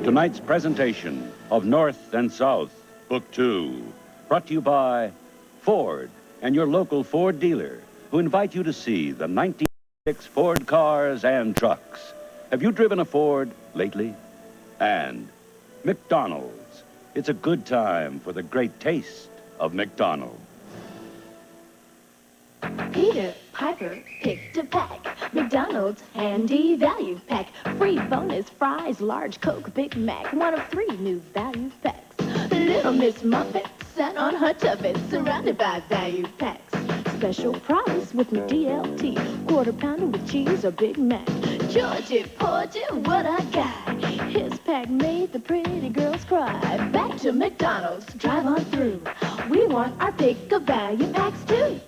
Tonight's presentation of North and South, Book 2, brought to you by Ford and your local Ford dealer, who invite you to see the 1906 Ford cars and trucks. Have you driven a Ford lately? And McDonald's. It's a good time for the great taste of McDonald's. Peter Piper picked a pack. McDonald's handy value pack. Free bonus fries, large Coke, Big Mac. One of 3 new value packs. Little Miss Muffet sat on her tuffet, surrounded by value packs. Special price with my DLT. Quarter pounder with cheese or Big Mac. Georgie Porgy, what I got. His pack made the pretty girls cry. Back to McDonald's, drive on through. We want our pick of value packs too.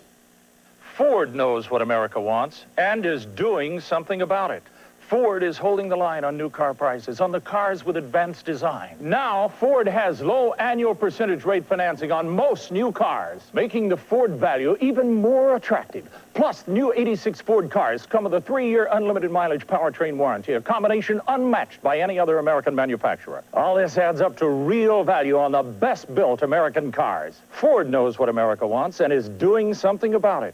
Ford knows what America wants and is doing something about it. Ford is holding the line on new car prices, on the cars with advanced design. Now, Ford has low annual percentage rate financing on most new cars, making the Ford value even more attractive. Plus, the new 86 Ford cars come with a 3-year unlimited mileage powertrain warranty, a combination unmatched by any other American manufacturer. All this adds up to real value on the best-built American cars. Ford knows what America wants and is doing something about it.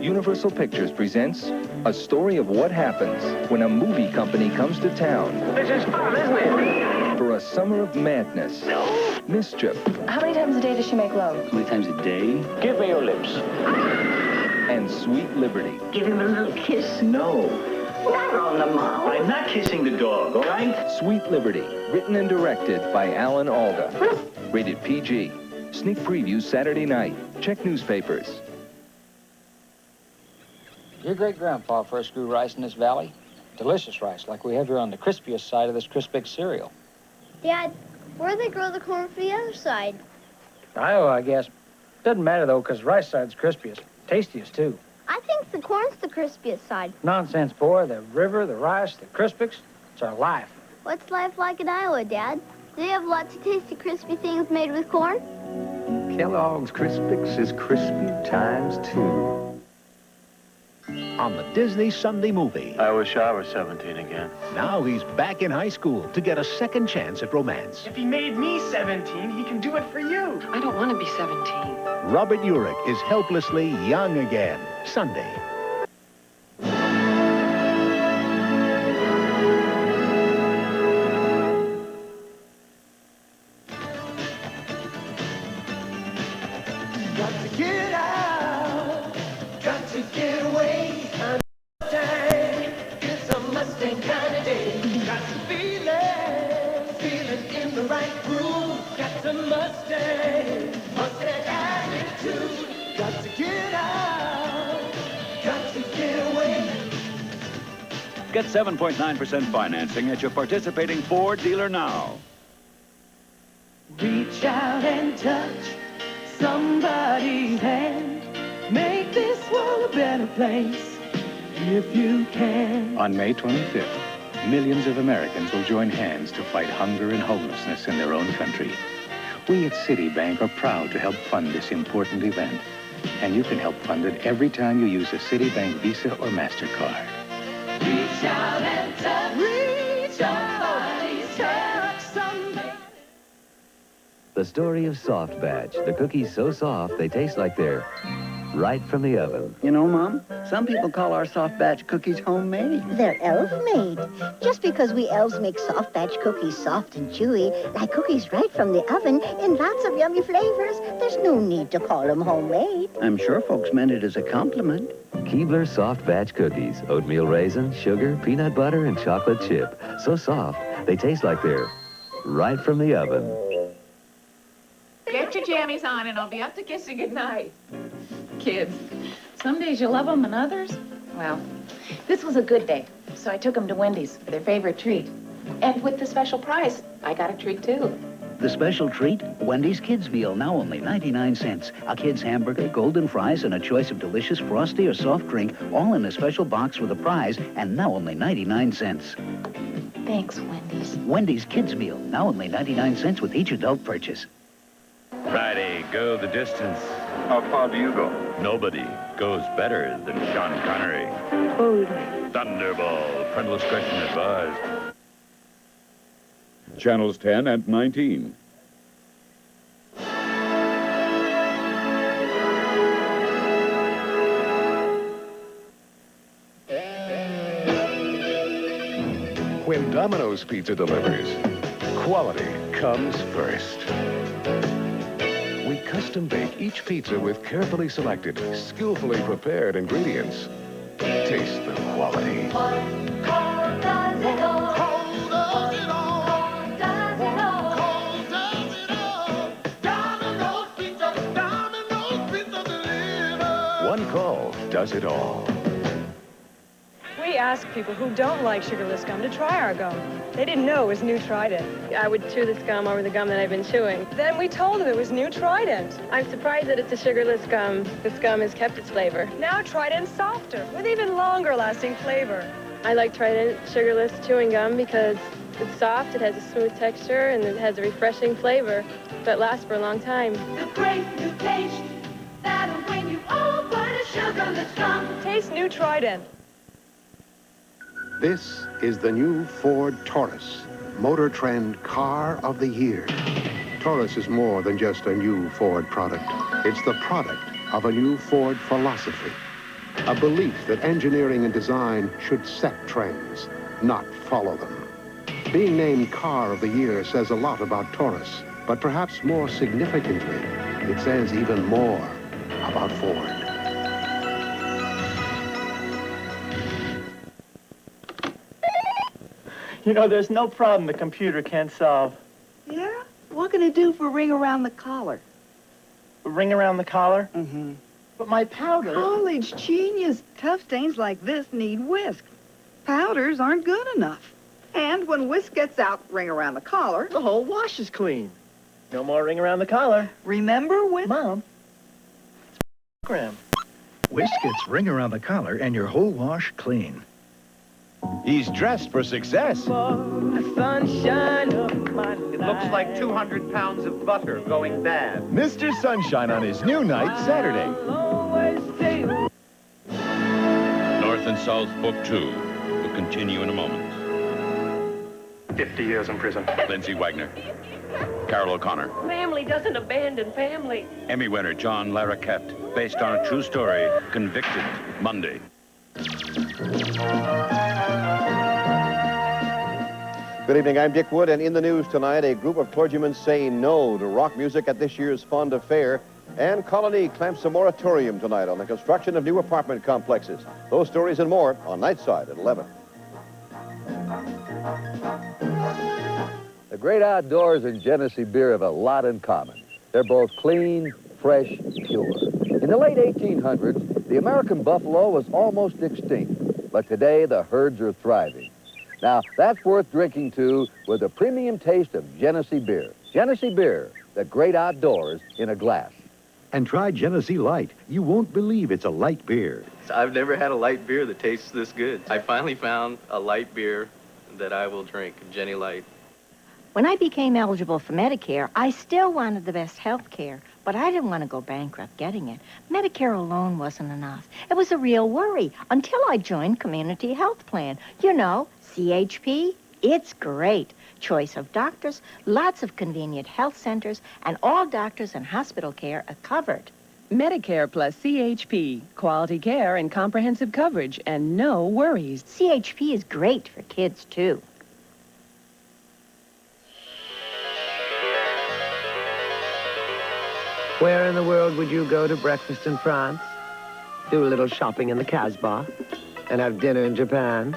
Universal Pictures presents a story of what happens when a movie company comes to town. This is fun, isn't it? For a summer of madness, mischief, How many times a day does she make love? How many times a day? Give me your lips. and sweet liberty. Give him a little kiss. No. Not on the mouth. I'm not kissing the dog, all right? Sweet Liberty, written and directed by Alan Alda. Rated PG. Sneak previews Saturday night. Check newspapers. Your great-grandpa first grew rice in this valley. Delicious rice, like we have here on the crispiest side of this Crispix cereal. Dad, where do they grow the corn for the other side? Iowa, I guess. Doesn't matter, though, because rice side's crispiest. Tastiest, too. I think the corn's the crispiest side. Nonsense, boy. The river, the rice, the Crispix, it's our life. What's life like in Iowa, Dad? Do they have lots of tasty, crispy things made with corn? Kellogg's Crispix is crispy times 2. On the Disney Sunday movie. I wish I was 17 again. Now he's back in high school to get a second chance at romance. If he made me 17, he can do it for you. I don't want to be 17. Robert Urich is helplessly young again. Sunday. Got to get out, got to get away. Mustang, it's a Mustang kind of day. Got to feeling in the right groove. Got to Mustang attitude. Got to get out, got to get away. Get 7.9% financing at your participating Ford dealer now. Reach out and touch somebody's hand. Make this world a better place if you can. On May 25th, millions of Americans will join hands to fight hunger and homelessness in their own country. We at Citibank are proud to help fund this important event. And you can help fund it every time you use a Citibank Visa or MasterCard. Reach out and touch. Reach somebody's touch somebody. The story of Soft Batch. The cookies so soft, they taste like they're right from the oven. You know, Mom, some people call our soft batch cookies homemade. They're elf-made. Just because we elves make soft batch cookies soft and chewy, like cookies right from the oven in lots of yummy flavors, there's no need to call them homemade. I'm sure folks meant it as a compliment. Keebler Soft Batch cookies. Oatmeal raisin, sugar, peanut butter, and chocolate chip. So soft, they taste like they're right from the oven. Get your jammies on and I'll be up to kissing goodnight. Kids, some days you love them and others, well, this was a good day. So I took them to Wendy's for their favorite treat. And with the special prize, I got a treat too. The special treat, Wendy's Kids Meal, now only 99 cents. A kid's hamburger, golden fries, and a choice of delicious frosty or soft drink, all in a special box with a prize, and now only 99 cents. Thanks, Wendy's. Wendy's Kids Meal, now only 99 cents with each adult purchase. Friday, go the distance. How far do you go? Nobody goes better than Sean Connery. Thunderball, friendless question advised. Channels 10 and 19. When Domino's Pizza delivers, quality comes first. We custom bake each pizza with carefully selected, skillfully prepared ingredients. Taste the quality. One call does it all. We asked people who don't like sugarless gum to try our gum. They didn't know it was new Trident. I would chew this gum over the gum that I've been chewing. Then we told them it was new Trident. I'm surprised that it's a sugarless gum. This gum has kept its flavor. Now Trident's softer, with even longer lasting flavor. I like Trident sugarless chewing gum because it's soft, it has a smooth texture, and it has a refreshing flavor that lasts for a long time. The great new taste that'll bring you over to sugarless gum. Taste new Trident. This is the new Ford Taurus, Motor Trend Car of the Year. Taurus is more than just a new Ford product. It's the product of a new Ford philosophy. A belief that engineering and design should set trends, not follow them. Being named Car of the Year says a lot about Taurus, but perhaps more significantly, it says even more about Ford. You know, there's no problem the computer can't solve. Yeah? What can it do for ring around the collar? Ring around the collar? Mm-hmm. But my powder... College genius. Tough stains like this need whisk. Powders aren't good enough. And when whisk gets out ring around the collar... The whole wash is clean. No more ring around the collar. Remember when... Mom. It's program. Whisk gets ring around the collar and your whole wash clean. He's dressed for success. The sunshine of my life. It looks like 200 pounds of butter going bad. Mr. Sunshine on his new night, Saturday. North and South Book 2 will continue in a moment. 50 years in prison. Lindsay Wagner, Carol O'Connor, Family doesn't abandon family. Emmy winner John Larroquette, based on a true story, Convicted, Monday. Good evening, I'm Dick Wood, and in the news tonight, a group of clergymen say no to rock music at this year's Fonda Fair, and Colony clamps a moratorium tonight on the construction of new apartment complexes. Those stories and more on Nightside at 11. The great outdoors and Genesee beer have a lot in common. They're both clean, fresh, pure. In the late 1800s, the American buffalo was almost extinct, but today the herds are thriving. Now, that's worth drinking to with the premium taste of Genesee beer. Genesee beer, the great outdoors in a glass. And try Genesee Light. You won't believe it's a light beer. I've never had a light beer that tastes this good. I finally found a light beer that I will drink, Jenny Light. When I became eligible for Medicare, I still wanted the best health care, but I didn't want to go bankrupt getting it. Medicare alone wasn't enough. It was a real worry until I joined Community Health Plan. You know, CHP, it's great. Choice of doctors, lots of convenient health centers, and all doctors and hospital care are covered. Medicare plus CHP, quality care and comprehensive coverage, and no worries. CHP is great for kids, too. Where in the world would you go to breakfast in France? Do a little shopping in the Casbah? And have dinner in Japan?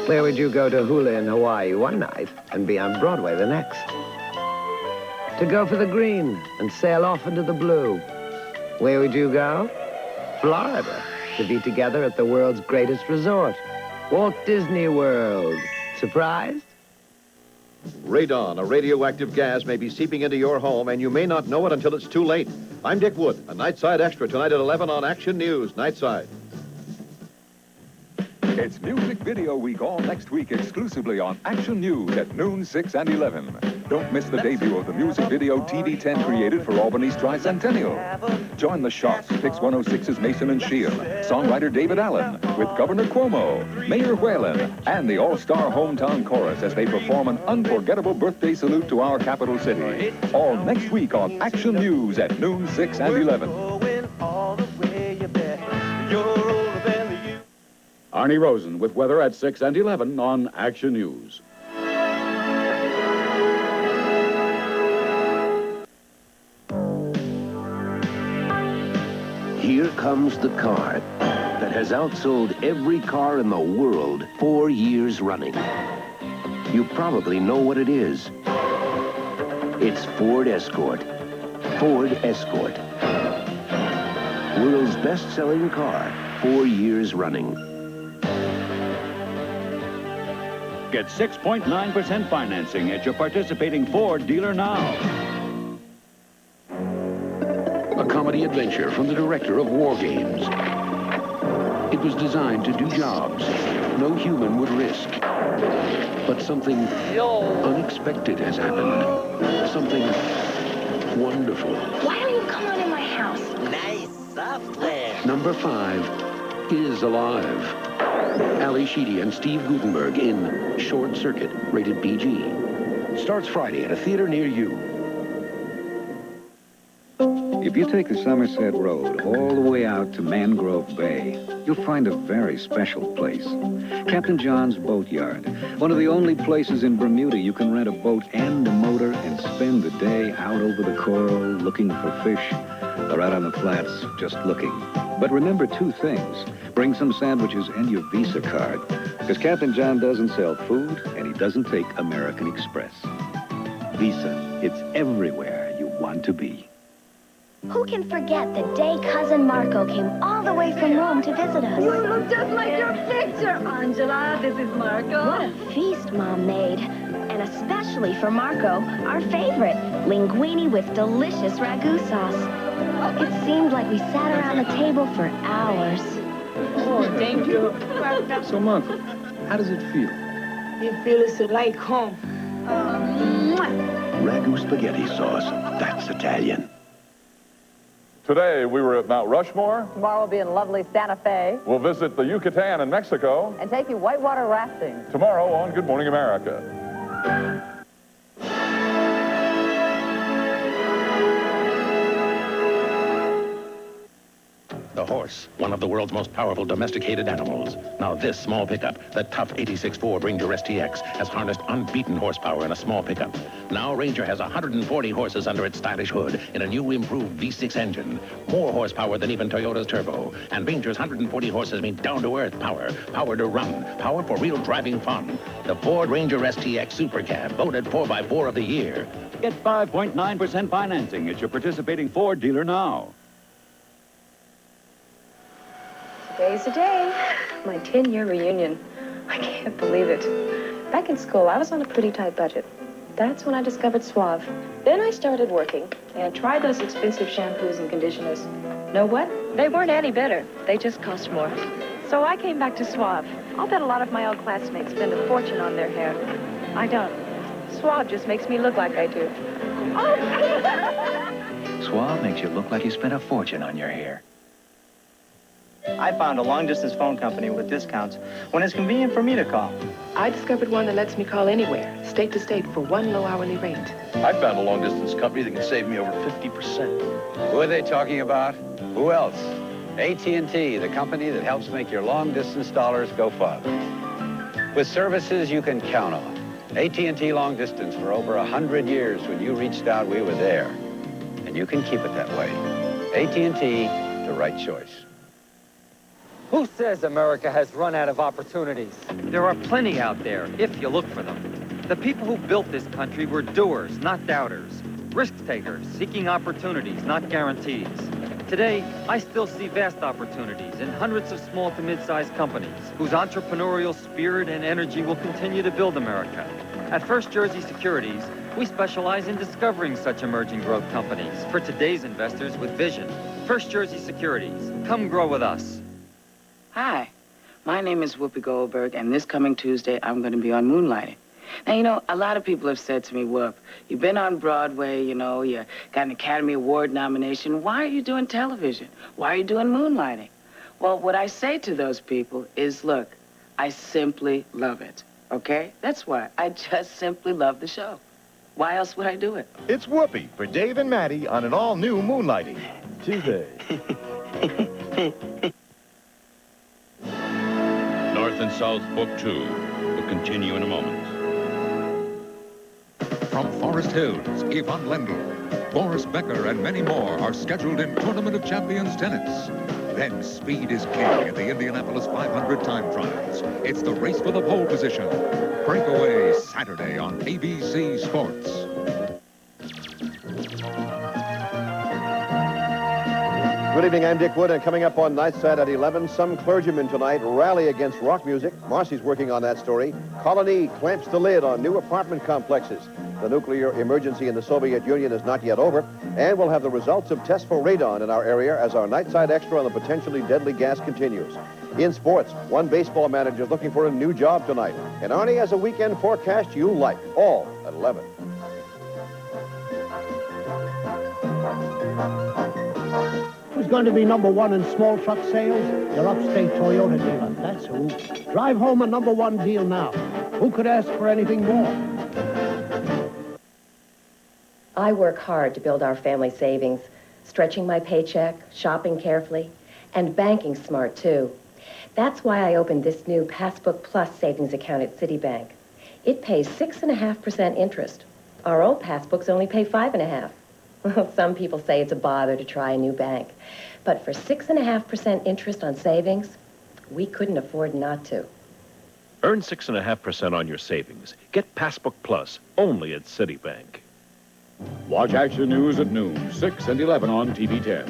Where would you go to hula in Hawaii one night and be on Broadway the next? To go for the green and sail off into the blue. Where would you go? Florida, to be together at the world's greatest resort, Walt Disney World. Surprised? Radon, a radioactive gas, may be seeping into your home, and you may not know it until it's too late. I'm Dick Wood, a Nightside Extra tonight at 11 on Action News, Nightside. It's Music Video Week all next week exclusively on Action News at noon, 6 and 11. Don't miss the debut of the music video TV10 created for Albany's tri-centennial. Join the Sharks, PYX 106's Mason and Sheehan, songwriter David Allen, with Governor Cuomo, Mayor Whalen, and the all-star hometown chorus as they perform an unforgettable birthday salute to our capital city. All next week on Action News at noon, 6 and 11. Arnie Rosen with weather at 6 and 11 on Action News. Here comes the car that has outsold every car in the world 4 years running. You probably know what it is. It's Ford Escort. Ford Escort. World's best-selling car, 4 years running. Get 6.9% financing at your participating Ford dealer now. A comedy adventure from the director of War Games. It was designed to do jobs no human would risk. But something unexpected has happened. Something wonderful. Why don't you come on in my house? Nice software. Number 5 is alive. Ali Sheedy and Steve Gutenberg in Short Circuit, rated PG. Starts Friday at a theater near you. If you take the Somerset Road all the way out to Mangrove Bay, you'll find a very special place. Captain John's Boatyard. One of the only places in Bermuda you can rent a boat and a motor and spend the day out over the coral looking for fish, or out on the flats just looking. But remember 2 things. Bring some sandwiches and your Visa card, because Captain John doesn't sell food and he doesn't take American Express. Visa, it's everywhere you want to be. Who can forget the day Cousin Marco came all the way from Rome to visit us? You look just like your picture, Angela. This is Marco. What a feast Mom made. And especially for Marco, our favorite, linguine with delicious ragu sauce. It seemed like we sat around the table for hours. Oh, thank you. So, Marco, how does it feel? It feels like home. Ragu spaghetti sauce. That's Italian. Today, we were at Mount Rushmore. Tomorrow we'll be in lovely Santa Fe. We'll visit the Yucatan in Mexico. And take you whitewater rafting. Tomorrow on Good Morning America. The horse, one of the world's most powerful domesticated animals. Now this small pickup, the tough 86 Ford Ranger STX, has harnessed unbeaten horsepower in a small pickup. Now Ranger has 140 horses under its stylish hood in a new improved V6 engine. More horsepower than even Toyota's turbo. And Ranger's 140 horses mean down-to-earth power. Power to run. Power for real driving fun. The Ford Ranger STX Super Cab, voted 4x4 of the year. Get 5.9% financing at your participating Ford dealer now. Today's the day. My 10-year reunion. I can't believe it. Back in school, I was on a pretty tight budget. That's when I discovered Suave. Then I started working and tried those expensive shampoos and conditioners. Know what? They weren't any better. They just cost more. So I came back to Suave. I'll bet a lot of my old classmates spend a fortune on their hair. I don't. Suave just makes me look like I do. Oh! Suave makes you look like you spent a fortune on your hair. I found a long-distance phone company with discounts when it's convenient for me to call. I discovered one that lets me call anywhere, state to state, for one low hourly rate. I found a long-distance company that can save me over 50%. Who are they talking about? Who else? AT&T, the company that helps make your long-distance dollars go farther. With services you can count on. AT&T Long Distance for over 100 years. When you reached out, we were there. And you can keep it that way. AT&T, the right choice. Who says America has run out of opportunities? There are plenty out there, if you look for them. The people who built this country were doers, not doubters. Risk-takers, seeking opportunities, not guarantees. Today, I still see vast opportunities in hundreds of small to mid-sized companies whose entrepreneurial spirit and energy will continue to build America. At First Jersey Securities, we specialize in discovering such emerging growth companies for today's investors with vision. First Jersey Securities, come grow with us. Hi. My name is Whoopi Goldberg, and this coming Tuesday, I'm going to be on Moonlighting. Now, you know, a lot of people have said to me, Whoop, you've been on Broadway, you know, you got an Academy Award nomination. Why are you doing television? Why are you doing Moonlighting? Well, what I say to those people is, look, I simply love it, okay? That's why. I just simply love the show. Why else would I do it? It's Whoopi for Dave and Maddie on an all-new Moonlighting. Tuesday. North and South Book 2 will continue in a moment. From Forest Hills, Yvonne Lendl, Boris Becker, and many more are scheduled in Tournament of Champions tennis. Then speed is king at the Indianapolis 500 time trials. It's the race for the pole position. Breakaway Saturday on ABC Sports. Good evening, I'm Dick Wood, and coming up on Nightside at 11, some clergymen tonight rally against rock music. Marcy's working on that story. Colony clamps the lid on new apartment complexes. The nuclear emergency in the Soviet Union is not yet over, and we'll have the results of tests for radon in our area as our Nightside Extra on the potentially deadly gas continues. In sports, one baseball manager is looking for a new job tonight, and Arnie has a weekend forecast you'll like, all at 11. Who's going to be #1 in small truck sales? Your upstate Toyota dealer, that's who. Drive home a #1 deal now. Who could ask for anything more? I work hard to build our family savings, stretching my paycheck, shopping carefully, and banking smart, too. That's why I opened this new Passbook Plus savings account at Citibank. It pays 6.5% interest. Our old passbooks only pay 5.5%. Well, some people say it's a bother to try a new bank. But for 6.5% interest on savings, we couldn't afford not to. Earn 6.5% on your savings. Get Passbook Plus only at Citibank. Watch Action News at noon, 6 and 11 on TV 10.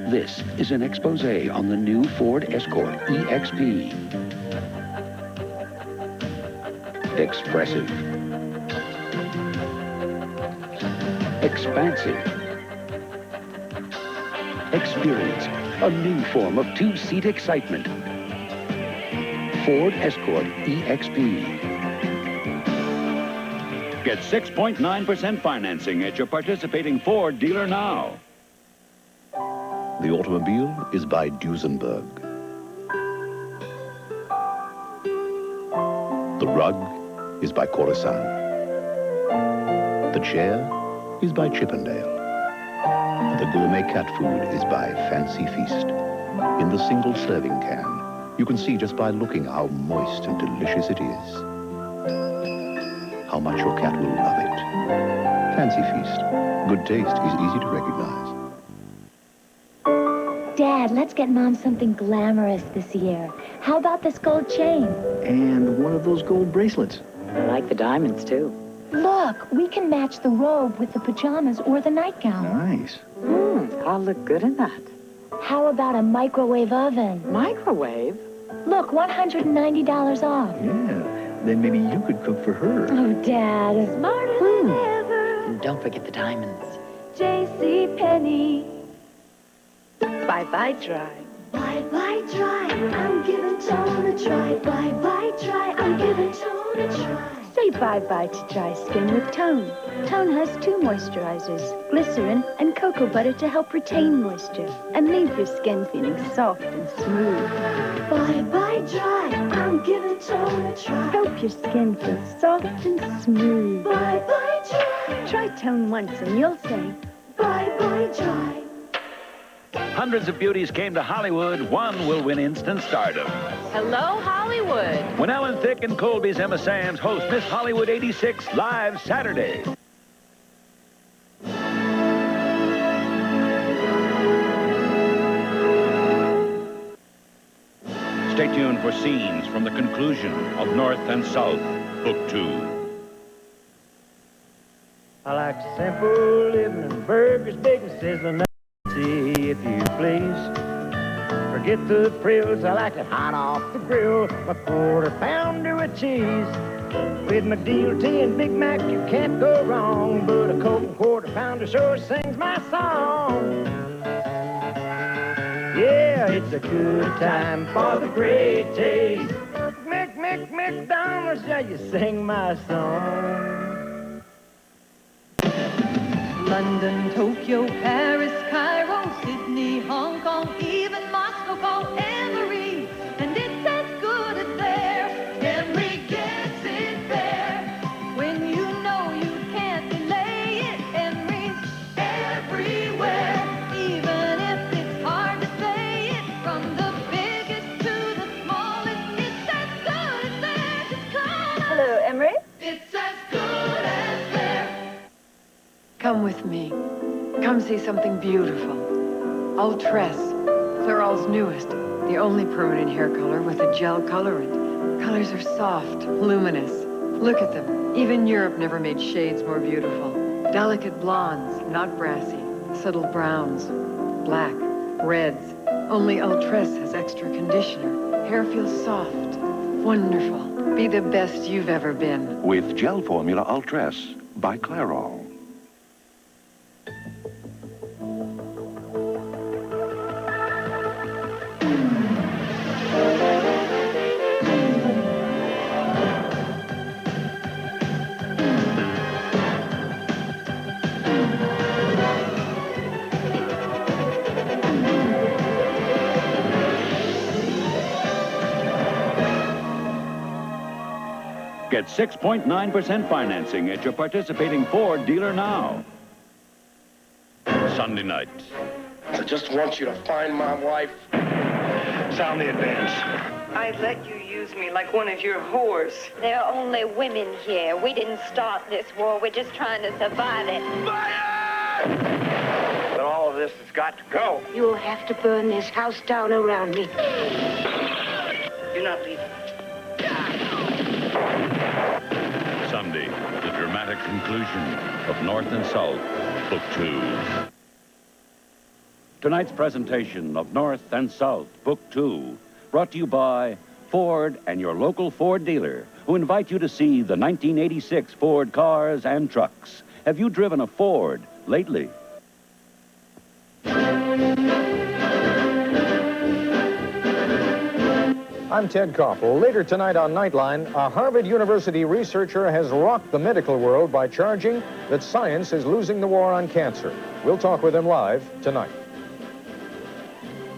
This is an expose on the new Ford Escort EXP. Expressive. Expansive. Experience a new form of two-seat excitement. Ford Escort EXP. Get 6.9% financing at your participating Ford dealer now. The automobile is by Duesenberg. The rug is by Coruscant. The chair is by Chippendale. The gourmet cat food is by Fancy Feast. In the single serving can, you can see just by looking how moist and delicious it is. How much your cat will love it. Fancy Feast. Good taste is easy to recognize. Dad, let's get Mom something glamorous this year. How about this gold chain? And one of those gold bracelets. I like the diamonds, too. Look, we can match the robe with the pajamas or the nightgown. Nice. I'll look good in that. How about a microwave oven? Microwave? Look, $190 off. Yeah, then maybe you could cook for her. Oh, Dad. Smarter than ever. And don't forget the diamonds. JCPenney. Bye-bye dry. Bye-bye dry. I'm giving Tone a try. Bye-bye dry. I'm giving Tone a try. Say bye-bye to dry skin with Tone. Tone has 2 moisturizers, glycerin and cocoa butter to help retain moisture and leave your skin feeling soft and smooth. Bye-bye dry. I'm giving Tone a try. Help your skin feel soft and smooth. Bye-bye dry. Try Tone once and you'll say, bye-bye dry. Hundreds of beauties came to Hollywood. One will win instant stardom. Hello, Hollywood. When Ellen Thicke and Colby's Emma Samms host Miss Hollywood 86 live Saturday. Stay tuned for scenes from the conclusion of North and South, Book 2. I like simple living and burgers, big and sizzling. See if you please. Forget the frills, I like it hot off the grill. My quarter pounder with cheese. With my DLT and Big Mac, you can't go wrong. But a Coke and quarter pounder sure sings my song. Yeah, it's a good time for the great taste. McDonald's, yeah, you sing my song. London, Tokyo, Paris, Cairo, Sydney, Hong Kong, even Moscow, call Emery, and it's as good as there. Emery gets it there. When you know you can't delay it, Emery's everywhere. Even if it's hard to say it, from the biggest to the smallest, it's as good as there. Just call us. Hello, Emery. It's as good as there. Come with me. Come see something beautiful. Ultress, Clairol's newest. The only permanent hair color with a gel colorant. Colors are soft, luminous. Look at them. Even Europe never made shades more beautiful. Delicate blondes, not brassy. Subtle browns, black, reds. Only Ultress has extra conditioner. Hair feels soft, wonderful. Be the best you've ever been. With gel formula Ultress by Clairol. Get 6.9% financing at your participating Ford dealer now. Sunday night. I just want you to find my wife. Sound the advance. I let you use me like one of your whores. There are only women here. We didn't start this war. We're just trying to survive it. But all of this has got to go. You'll have to burn this house down around me. You're not leaving. Sunday, the dramatic conclusion of North and South, Book 2. Tonight's presentation of North and South, Book 2, brought to you by Ford and your local Ford dealer, who invite you to see the 1986 Ford cars and trucks. Have you driven a Ford lately? I'm Ted Koppel. Later tonight on Nightline, a Harvard University researcher has rocked the medical world by charging that science is losing the war on cancer. We'll talk with him live tonight.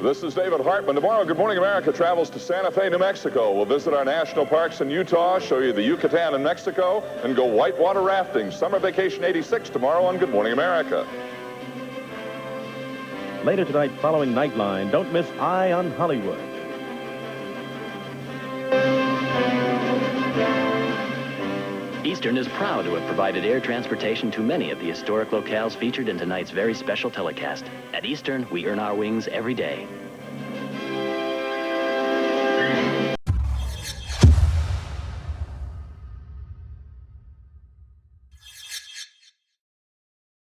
This is David Hartman. Tomorrow, Good Morning America travels to Santa Fe, New Mexico. We'll visit our national parks in Utah, show you the Yucatan in Mexico, and go whitewater rafting. Summer Vacation 86 tomorrow on Good Morning America. Later tonight, following Nightline, don't miss Eye on Hollywood. Eastern is proud to have provided air transportation to many of the historic locales featured in tonight's very special telecast. At Eastern, we earn our wings every day.